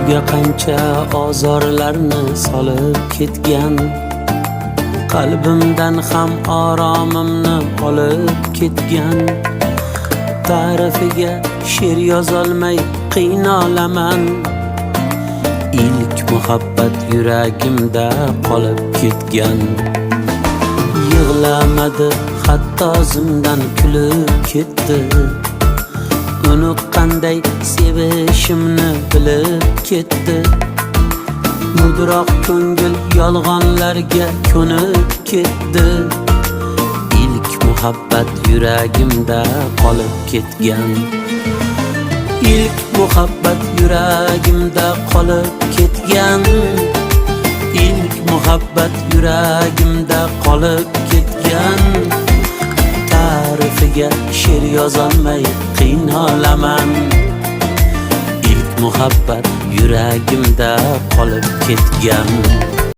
Ko'ngliga qancha ozorlarni solib ketgan, qalbimdan ham oromimni olib ketgan. Ta'rifiga she'r yozolmay qiynalaman. İlk muhabbat yuragimda qolib ketgan. Yig'lamadi, hatto zimdan kulib ketdi. Uni qanday sevishimni bilib ketdi. Mudroq ko'ngil yolg'onlarga ko'nib ketdi. İlk muhabbat yuragimda qolib ketgan. İlk muhabbat yuragimda qolib ketgan. İlk muhabbat yuragimda qolib ketgan. Ta'rifiga she'r yozolmay qiynalaman. İlk muhabbat yuragimda qolib ketgan.